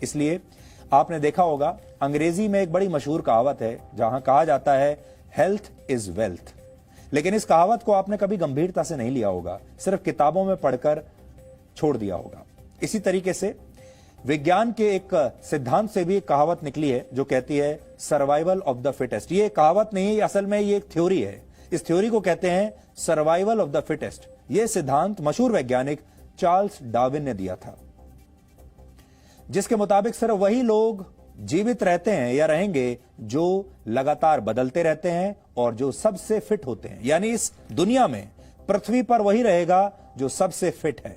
इसलिए आपने देखा होगा अंग्रेजी में एक बड़ी मशहूर कहावत है जहां कहा जाता है हेल्थ इज वेल्थ, लेकिन इस कहावत को आपने कभी गंभीरता से नहीं लिया होगा, सिर्फ किताबों में पढ़कर छोड़ दिया होगा। इसी तरीके से विज्ञान के एक सिद्धांत से भी एक कहावत निकली है जो कहती है सर्वाइवल ऑफ द फिटेस्ट। ये कहावत नहीं है, असल में ये एक थ्योरी है। इस थ्योरी को कहते हैं सर्वाइवल ऑफ द फिटेस्ट। यह सिद्धांत मशहूर वैज्ञानिक चार्ल्स डार्विन ने दिया था, जिसके मुताबिक सिर्फ वही लोग जीवित रहते हैं या रहेंगे जो लगातार बदलते रहते हैं और जो सबसे फिट होते हैं। यानी इस दुनिया में पृथ्वी पर वही रहेगा जो सबसे फिट है।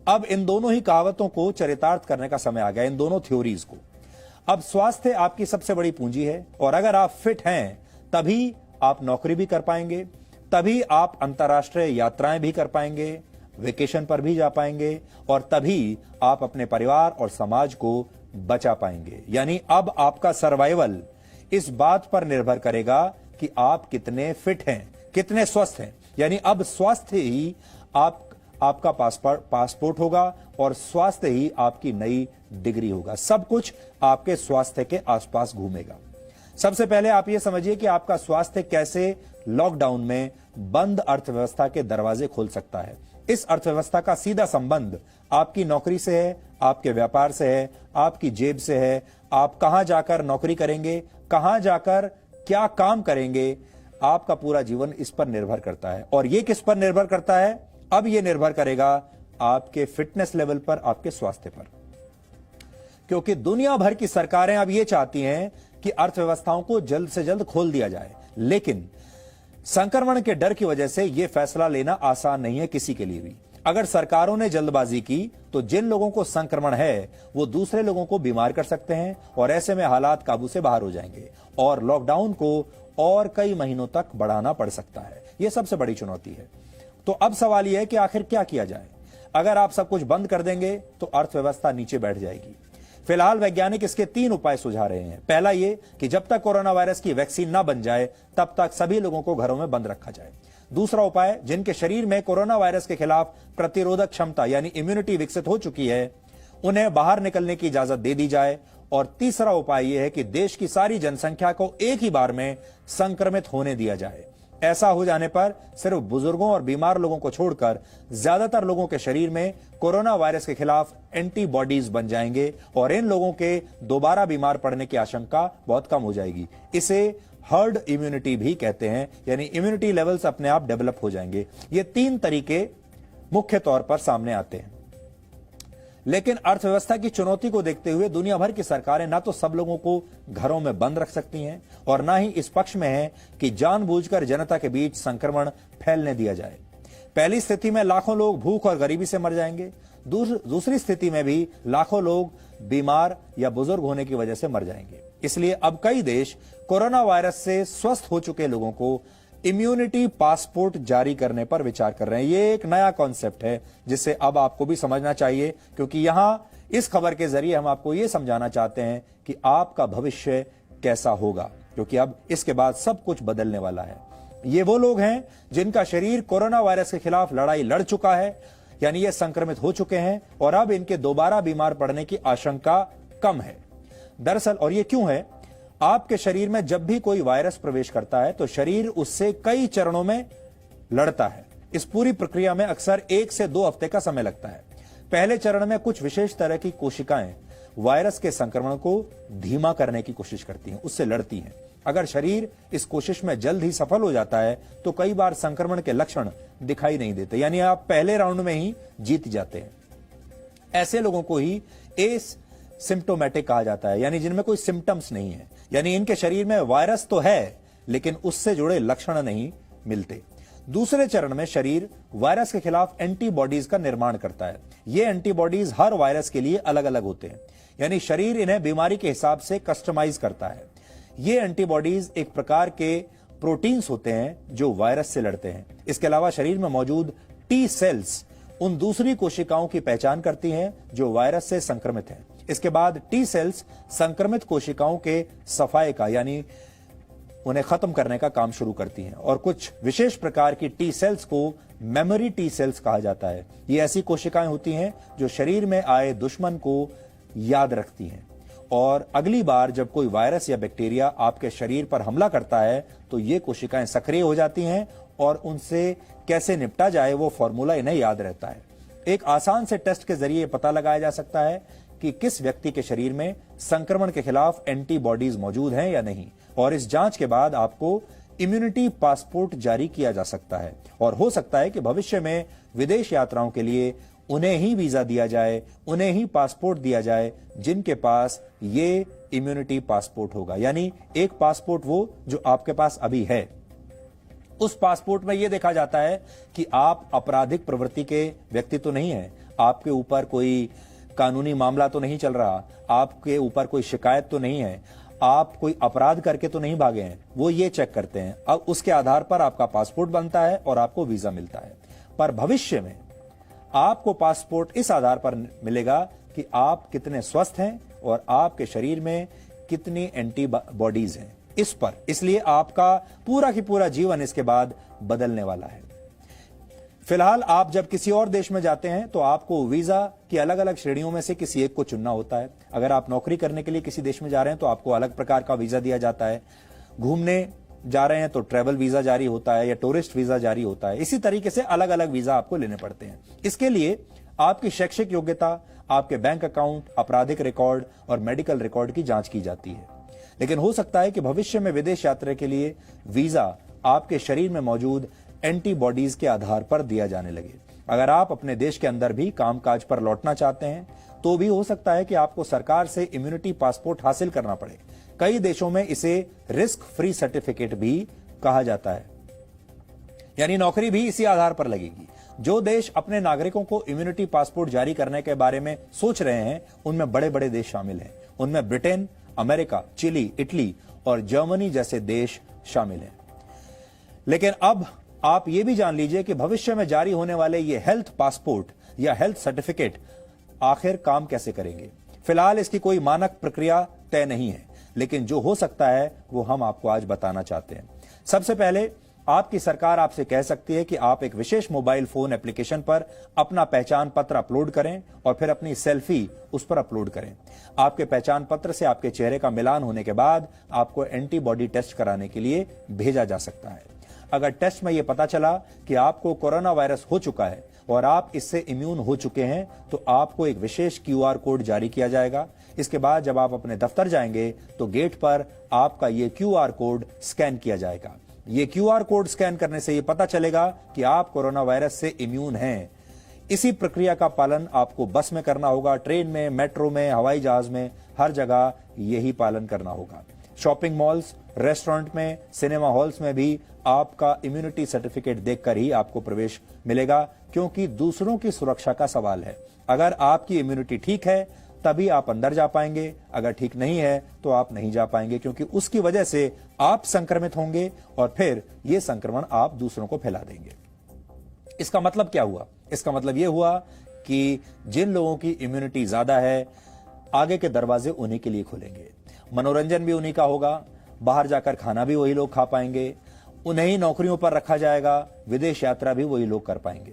अब इन दोनों ही कहावतों को चरितार्थ करने का समय आ गया, इन दोनों थ्योरीज को। अब स्वास्थ्य आपकी सबसे बड़ी पूंजी है और अगर आप फिट हैं तभी आप नौकरी भी कर पाएंगे, तभी आप अंतर्राष्ट्रीय यात्राएं भी कर पाएंगे, वेकेशन पर भी जा पाएंगे और तभी आप अपने परिवार और समाज को बचा पाएंगे। यानी अब आपका सर्वाइवल इस बात पर निर्भर करेगा कि आप कितने फिट हैं, कितने स्वस्थ हैं। यानी अब स्वास्थ्य ही आपका पासपोर्ट होगा और स्वास्थ्य ही आपकी नई डिग्री होगा। सब कुछ आपके स्वास्थ्य के आसपास घूमेगा। सबसे पहले आप यह समझिए कि आपका स्वास्थ्य कैसे लॉकडाउन में बंद अर्थव्यवस्था के दरवाजे खोल सकता है। इस अर्थव्यवस्था का सीधा संबंध आपकी नौकरी से है, आपके व्यापार से है, आपकी जेब से है। आप कहां जाकर नौकरी करेंगे, कहां जाकर क्या काम करेंगे, आपका पूरा जीवन इस पर निर्भर करता है। और यह किस पर निर्भर करता है? अब यह निर्भर करेगा आपके फिटनेस लेवल पर, आपके स्वास्थ्य पर। क्योंकि दुनिया भर की सरकारें अब यह चाहती हैं कि अर्थव्यवस्थाओं को जल्द से जल्द खोल दिया जाए, लेकिन संक्रमण के डर की वजह से यह फैसला लेना आसान नहीं है किसी के लिए भी। अगर सरकारों ने जल्दबाजी की तो जिन लोगों को संक्रमण है वो दूसरे लोगों को बीमार कर सकते हैं और ऐसे में हालात काबू से बाहर हो जाएंगे और लॉकडाउन को और कई महीनों तक बढ़ाना पड़ सकता है। यह सबसे बड़ी चुनौती है। तो अब सवाल यह है कि आखिर क्या किया जाए। अगर आप सब कुछ बंद कर देंगे तो अर्थव्यवस्था नीचे बैठ जाएगी। फिलहाल वैज्ञानिक इसके 3 उपाय सुझा रहे हैं। पहला ये कि जब तक कोरोना वायरस की वैक्सीन ना बन जाए तब तक सभी लोगों को घरों में बंद रखा जाए। दूसरा उपाय, जिनके शरीर में कोरोना वायरस के खिलाफ प्रतिरोधक क्षमता यानी इम्यूनिटी विकसित हो चुकी है, उन्हें बाहर निकलने की इजाजत दे दी जाए। और तीसरा उपाय यह है कि देश की सारी जनसंख्या को एक ही बार में संक्रमित होने दिया जाए। ऐसा हो जाने पर सिर्फ बुजुर्गों और बीमार लोगों को छोड़कर ज्यादातर लोगों के शरीर में कोरोना वायरस के खिलाफ एंटीबॉडीज बन जाएंगे और इन लोगों के दोबारा बीमार पड़ने की आशंका बहुत कम हो जाएगी। इसे हर्ड इम्यूनिटी भी कहते हैं, यानी इम्यूनिटी लेवल्स अपने आप डेवलप हो जाएंगे। ये 3 तरीके मुख्य तौर पर सामने आते हैं। लेकिन अर्थव्यवस्था की चुनौती को देखते हुए दुनिया भर की सरकारें ना तो सब लोगों को घरों में बंद रख सकती हैं और ना ही इस पक्ष में है कि जानबूझकर जनता के बीच संक्रमण फैलने दिया जाए। पहली स्थिति में लाखों लोग भूख और गरीबी से मर जाएंगे। दूसरी स्थिति में भी लाखों लोग बीमार या बुजुर्ग होने की वजह से मर जाएंगे। इसलिए अब कई देश कोरोना वायरस से स्वस्थ हो चुके लोगों को इम्यूनिटी पासपोर्ट जारी करने पर विचार कर रहे हैं। ये एक नया कॉन्सेप्ट है जिसे अब आपको भी समझना चाहिए, क्योंकि यहां इस खबर के जरिए हम आपको यह समझाना चाहते हैं कि आपका भविष्य कैसा होगा, क्योंकि अब इसके बाद सब कुछ बदलने वाला है। ये वो लोग हैं जिनका शरीर कोरोना वायरस के खिलाफ लड़ाई लड़ चुका है, यानी ये संक्रमित हो चुके हैं और अब इनके दोबारा बीमार पड़ने की आशंका कम है। दरअसल, और ये क्यों है, आपके शरीर में जब भी कोई वायरस प्रवेश करता है तो शरीर उससे कई चरणों में लड़ता है। इस पूरी प्रक्रिया में अक्सर 1 से 2 हफ्ते का समय लगता है। पहले चरण में कुछ विशेष तरह की कोशिकाएं वायरस के संक्रमण को धीमा करने की कोशिश करती हैं, उससे लड़ती हैं। अगर शरीर इस कोशिश में जल्द ही सफल हो जाता है तो कई बार संक्रमण के लक्षण दिखाई नहीं देते, यानी आप पहले राउंड में ही जीत जाते हैं। ऐसे लोगों को ही एसिम्प्टोमेटिक कहा जाता है, यानी जिनमें कोई सिम्टम्स नहीं है, यानी इनके शरीर में वायरस तो है लेकिन उससे जुड़े लक्षण नहीं मिलते। दूसरे चरण में शरीर वायरस के खिलाफ एंटीबॉडीज का निर्माण करता है। ये एंटीबॉडीज हर वायरस के लिए अलग अलग होते हैं, यानी शरीर इन्हें बीमारी के हिसाब से कस्टमाइज करता है। ये एंटीबॉडीज एक प्रकार के प्रोटीन्स होते हैं जो वायरस से लड़ते हैं। इसके अलावा शरीर में मौजूद टी सेल्स उन दूसरी कोशिकाओं की पहचान करती हैं जो वायरस से संक्रमित हैं। इसके बाद टी सेल्स संक्रमित कोशिकाओं के सफाई का, यानी उन्हें खत्म करने का काम शुरू करती हैं और कुछ विशेष प्रकार की टी सेल्स को मेमोरी टी सेल्स कहा जाता है। ये ऐसी कोशिकाएं होती हैं जो शरीर में आए दुश्मन को याद रखती हैं। और अगली बार जब कोई वायरस या बैक्टीरिया आपके शरीर पर हमला करता है तो ये कोशिकाएं सक्रिय हो जाती हैं और उनसे कैसे निपटा जाए वो फॉर्मूला इन्हें याद रहता है। एक आसान से टेस्ट के जरिए पता लगाया जा सकता है कि किस व्यक्ति के शरीर में संक्रमण के खिलाफ एंटीबॉडीज मौजूद हैं या नहीं, और इस जांच के बाद आपको इम्यूनिटी पासपोर्ट जारी किया जा सकता है। और हो सकता है कि भविष्य में विदेश यात्राओं के लिए उन्हें ही वीजा दिया जाए, उन्हें ही पासपोर्ट दिया जाए जिनके पास ये इम्यूनिटी पासपोर्ट होगा। यानी एक पासपोर्ट वो जो आपके पास अभी है, उस पासपोर्ट में यह देखा जाता है कि आप आपराधिक प्रवृत्ति के व्यक्ति तो नहीं है, आपके ऊपर कोई कानूनी मामला तो नहीं चल रहा, आपके ऊपर कोई शिकायत तो नहीं है, आप कोई अपराध करके तो नहीं भागे हैं, वो ये चेक करते हैं। अब उसके आधार पर आपका पासपोर्ट बनता है और आपको वीजा मिलता है। पर भविष्य में आपको पासपोर्ट इस आधार पर मिलेगा कि आप कितने स्वस्थ हैं और आपके शरीर में कितनी एंटीबॉडीज हैं इस पर। इसलिए आपका पूरा की पूरा जीवन इसके बाद बदलने वाला है। फिलहाल आप जब किसी और देश में जाते हैं तो आपको वीजा की अलग अलग श्रेणियों में से किसी एक को चुनना होता है। अगर आप नौकरी करने के लिए किसी देश में जा रहे हैं तो आपको अलग प्रकार का वीजा दिया जाता है। घूमने जा रहे हैं तो ट्रैवल वीजा जारी होता है या टूरिस्ट वीजा जारी होता है। इसी तरीके से अलग अलग वीजा आपको लेने पड़ते हैं। इसके लिए आपकी शैक्षिक योग्यता, आपके बैंक अकाउंट, आपराधिक रिकॉर्ड और मेडिकल रिकॉर्ड की जांच की जाती है। लेकिन हो सकता है कि भविष्य में विदेश यात्रा के लिए वीजा आपके शरीर में मौजूद एंटीबॉडीज के आधार पर दिया जाने लगे। अगर आप अपने देश के अंदर भी कामकाज पर लौटना चाहते हैं तो भी हो सकता है कि आपको सरकार से इम्यूनिटी पासपोर्ट हासिल करना पड़े। कई देशों में इसे रिस्क फ्री सर्टिफिकेट भी कहा जाता है, यानी नौकरी भी इसी आधार पर लगेगी। जो देश अपने नागरिकों को इम्यूनिटी पासपोर्ट जारी करने के बारे में सोच रहे हैं उनमें बड़े बड़े देश शामिल हैं। उनमें ब्रिटेन, अमेरिका, चिली, इटली और जर्मनी जैसे देश शामिल हैं। लेकिन अब आप ये भी जान लीजिए कि भविष्य में जारी होने वाले ये हेल्थ पासपोर्ट या हेल्थ सर्टिफिकेट आखिर काम कैसे करेंगे। फिलहाल इसकी कोई मानक प्रक्रिया तय नहीं है, लेकिन जो हो सकता है वो हम आपको आज बताना चाहते हैं। सबसे पहले आपकी सरकार आपसे कह सकती है कि आप एक विशेष मोबाइल फोन एप्लीकेशन पर अपना पहचान पत्र अपलोड करें और फिर अपनी सेल्फी उस पर अपलोड करें। आपके पहचान पत्र से आपके चेहरे का मिलान होने के बाद आपको एंटीबॉडी टेस्ट कराने के लिए भेजा जा सकता है। अगर टेस्ट में यह पता चला कि आपको कोरोना वायरस हो चुका है और आप इससे इम्यून हो चुके हैं तो आपको एक विशेष क्यूआर कोड जारी किया जाएगा। इसके बाद जब आप अपने दफ्तर जाएंगे तो गेट पर आपका यह क्यूआर कोड स्कैन किया जाएगा। ये क्यूआर कोड स्कैन करने से यह पता चलेगा कि आप कोरोना वायरस से इम्यून हैं। इसी प्रक्रिया का पालन आपको बस में करना होगा, ट्रेन में, मेट्रो में, हवाई जहाज में, हर जगह यही पालन करना होगा। शॉपिंग मॉल्स, रेस्टोरेंट में, सिनेमा हॉल्स में भी आपका इम्यूनिटी सर्टिफिकेट देखकर ही आपको प्रवेश मिलेगा, क्योंकि दूसरों की सुरक्षा का सवाल है। अगर आपकी इम्यूनिटी ठीक है तभी आप अंदर जा पाएंगे, अगर ठीक नहीं है तो आप नहीं जा पाएंगे, क्योंकि उसकी वजह से आप संक्रमित होंगे और फिर यह संक्रमण आप दूसरों को फैला देंगे। इसका मतलब क्या हुआ? इसका मतलब यह हुआ कि जिन लोगों की इम्यूनिटी ज्यादा है आगे के दरवाजे उन्हीं के लिए खुलेंगे, मनोरंजन भी उन्हीं का होगा, बाहर जाकर खाना भी वही लोग खा पाएंगे, उन्हें ही नौकरियों पर रखा जाएगा, विदेश यात्रा भी वही लोग कर पाएंगे।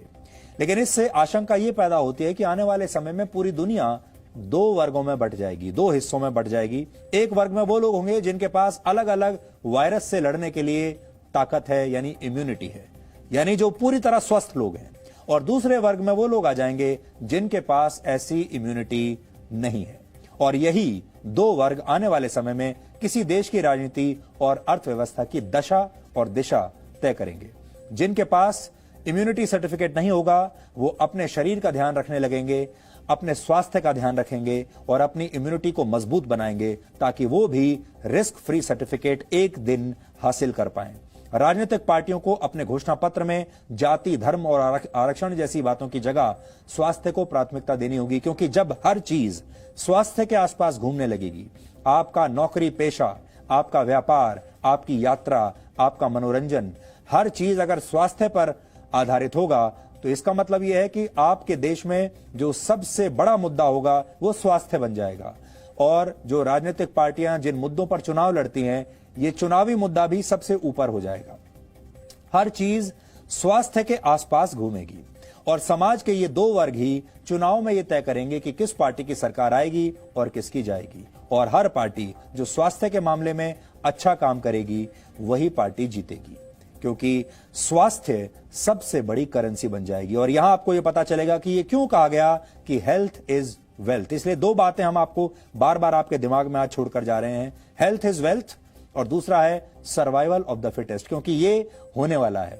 लेकिन इससे आशंका यह पैदा होती है कि आने वाले समय में पूरी दुनिया दो वर्गों में बंट जाएगी, दो हिस्सों में बंट जाएगी। एक वर्ग में वो लोग होंगे जिनके पास अलग अलग वायरस से लड़ने के लिए ताकत है, यानी इम्यूनिटी है, यानी जो पूरी तरह स्वस्थ लोग हैं। और दूसरे वर्ग में वो लोग आ जाएंगे जिनके पास ऐसी इम्यूनिटी नहीं है। और यही दो वर्ग आने वाले समय में किसी देश की राजनीति और अर्थव्यवस्था की दशा और दिशा तय करेंगे। जिनके पास इम्यूनिटी सर्टिफिकेट नहीं होगा वो अपने शरीर का ध्यान रखने लगेंगे, अपने स्वास्थ्य का ध्यान रखेंगे और अपनी इम्यूनिटी को मजबूत बनाएंगे ताकि वो भी रिस्क फ्री सर्टिफिकेट एक दिन हासिल कर पाएं। राजनीतिक पार्टियों को अपने घोषणा पत्र में जाति, धर्म और आरक्षण जैसी बातों की जगह स्वास्थ्य को प्राथमिकता देनी होगी, क्योंकि जब हर चीज स्वास्थ्य के आसपास घूमने लगेगी, आपका नौकरी पेशा, आपका व्यापार, आपकी यात्रा, आपका मनोरंजन, हर चीज अगर स्वास्थ्य पर आधारित होगा तो इसका मतलब यह है कि आपके देश में जो सबसे बड़ा मुद्दा होगा वो स्वास्थ्य बन जाएगा। और जो राजनीतिक पार्टियां जिन मुद्दों पर चुनाव लड़ती हैं, ये चुनावी मुद्दा भी सबसे ऊपर हो जाएगा। हर चीज स्वास्थ्य के आसपास घूमेगी और समाज के ये दो वर्ग ही चुनाव में ये तय करेंगे कि किस पार्टी की सरकार आएगी और किसकी जाएगी। और हर पार्टी जो स्वास्थ्य के मामले में अच्छा काम करेगी वही पार्टी जीतेगी, क्योंकि स्वास्थ्य सबसे बड़ी करेंसी बन जाएगी। और यहां आपको यह पता चलेगा कि ये क्यों कहा गया कि हेल्थ इज वेल्थ। इसलिए दो बातें हम आपको बार बार आपके दिमाग में आज छोड़कर जा रहे हैं, हेल्थ इज वेल्थ और दूसरा है सर्वाइवल ऑफ द फिटेस्ट, क्योंकि ये होने वाला है।